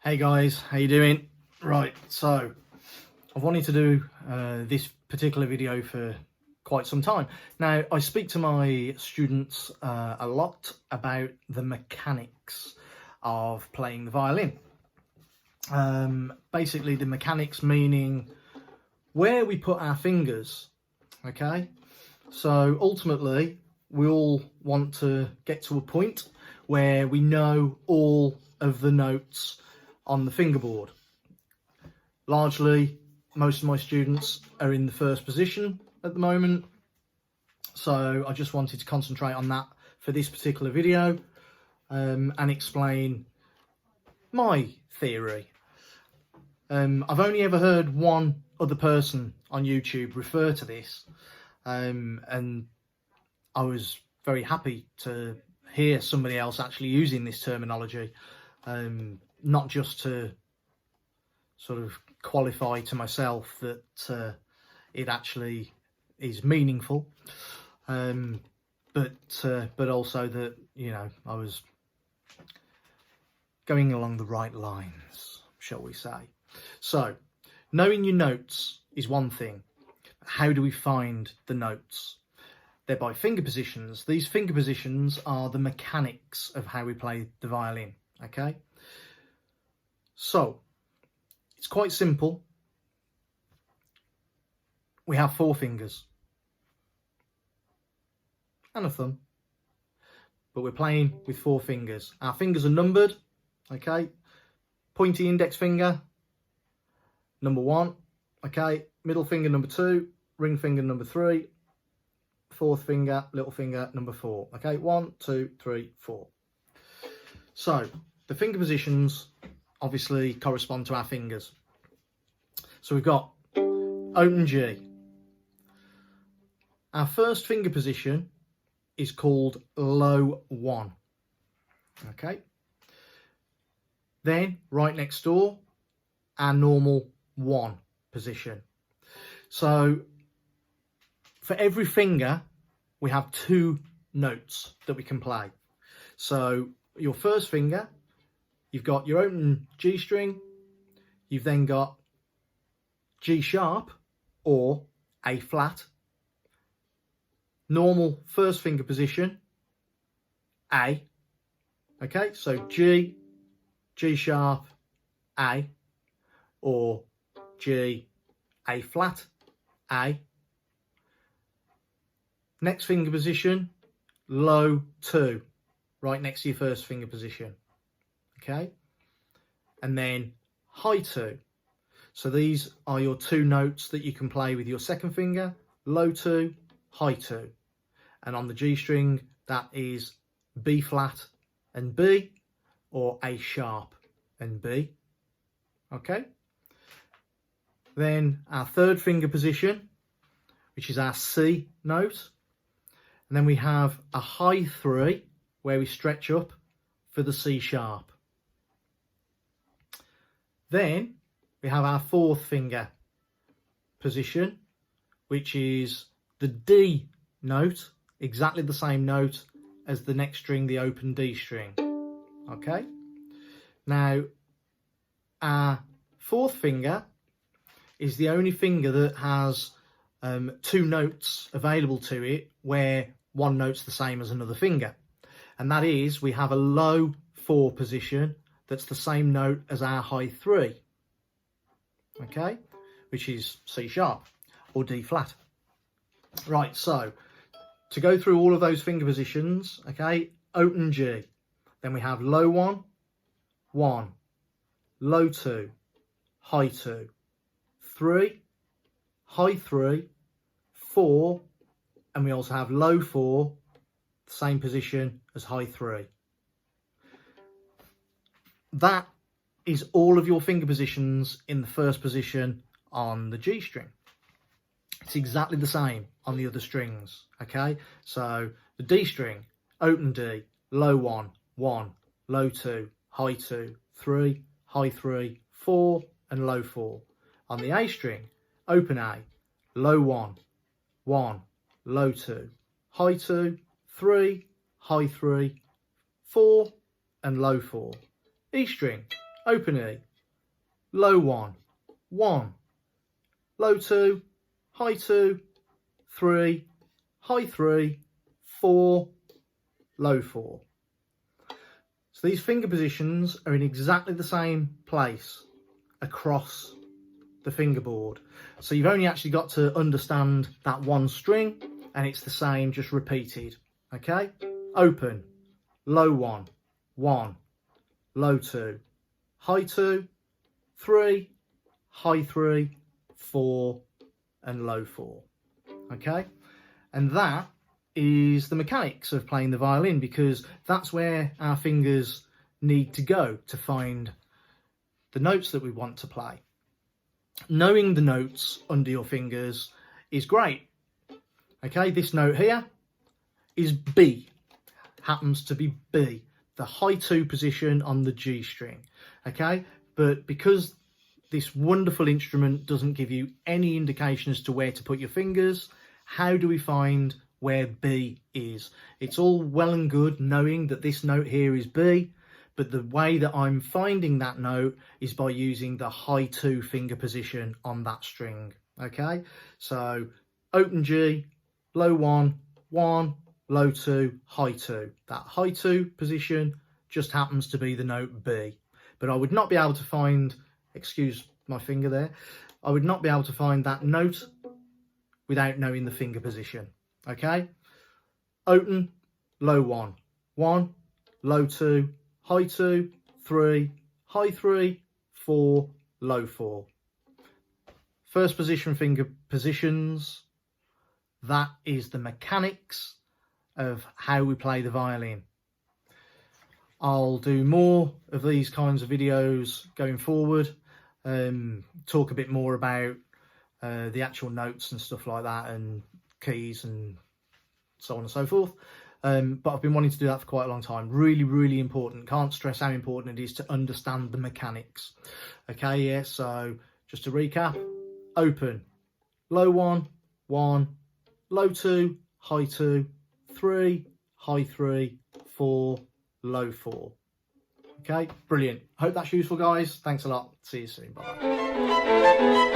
Hey guys, how you doing? Right, so I've wanted to do this particular video for quite some time. Now, I speak to my students a lot about the mechanics of playing the violin. Basically, the mechanics meaning where we put our fingers, okay? So ultimately, we all want to get to a point where we know all of the notes on the fingerboard. Largely, most of my students are in the first position at the moment, so I just wanted to concentrate on that for this particular video and explain my theory. I've only ever heard one other person on YouTube refer to this, and I was very happy to hear somebody else actually using this terminology, not just to sort of qualify to myself that it actually is meaningful, but also that, you know, I was going along the right lines, shall we say. So, knowing your notes is one thing. How do we find the notes? They're by finger positions. These finger positions are the mechanics of how we play the violin, okay? So, it's quite simple. We have 4 fingers and a thumb, but we're playing with 4 fingers. Our fingers are numbered, okay? Pointy index finger, number 1, okay? Middle finger, number 2, ring finger, number 3, fourth finger, little finger, number 4, okay? 1, 2, 3, 4. So, the finger positions obviously correspond to our fingers. So we've got open G. Our first finger position is called low 1, okay? Then right next door, our normal 1 position. So for every finger, we have 2 notes that we can play. So your first finger, you've got your open G string, you've then got G sharp or A flat, normal first finger position, A, okay, so G, G sharp, A, or G, A flat, A. Next finger position, low 2, right next to your first finger position, okay, and then high 2. So these are your 2 notes that you can play with your second finger, low 2, high 2. And on the G string, that is B flat and B, or A sharp and B, okay? Then our third finger position, which is our C note. And then we have a high 3, where we stretch up for the C sharp. Then we have our fourth finger position, which is the D note, exactly the same note as the next string, the open D string, okay? Now, our fourth finger is the only finger that has 2 notes available to it where one note's the same as another finger. And that is, we have a low 4 position that's the same note as our high 3, okay, which is C sharp or D flat. Right, so to go through all of those finger positions, okay, open G, then we have low 1, 1, low 2, high 2, 3, high 3, 4, and we also have low 4, the same position as high 3. That is all of your finger positions in the first position on the G string. It's exactly the same on the other strings, okay? So the D string, open D, low 1, 1, low 2, high 2, 3, high 3, 4, and low 4. On the A string, open A, low 1, 1, low 2, high 2, 3, high 3, 4, and low 4. E string, open E, low 1, 1, low 2, high 2, 3, high 3, 4, low 4. So these finger positions are in exactly the same place across the fingerboard. So you've only actually got to understand that one string, and it's the same, just repeated. Okay? Open, low 1, 1, low 2, high 2, 3, high 3, 4, and low 4. Okay? And that is the mechanics of playing the violin, because that's where our fingers need to go to find the notes that we want to play. Knowing the notes under your fingers is great. Okay, this note here is B, happens to be B, the high 2 position on the G string. Okay, but because this wonderful instrument doesn't give you any indication as to where to put your fingers, how do we find where B is? It's all well and good knowing that this note here is B, but the way that I'm finding that note is by using the high 2 finger position on that string. Okay, so open G, low 1, 1, low 2, high 2. That high 2 position just happens to be the note B. But I would not be able to find, excuse my finger there, I would not be able to find that note without knowing the finger position. Okay, open, low 1, 1, low 2, high 2, 3, high 3, 4, low 4. First position finger positions, that is the mechanics of how we play the violin. I'll do more of these kinds of videos going forward, talk a bit more about the actual notes and stuff like that, and keys and so on and so forth. But I've been wanting to do that for quite a long time. Really, really important. Can't stress how important it is to understand the mechanics. Okay, yeah, so just to recap, open, low 1, 1, low 2, high 2, 3, high 3, 4, low 4. Okay, brilliant. Hope that's useful, guys. Thanks a lot. See you soon. Bye-bye.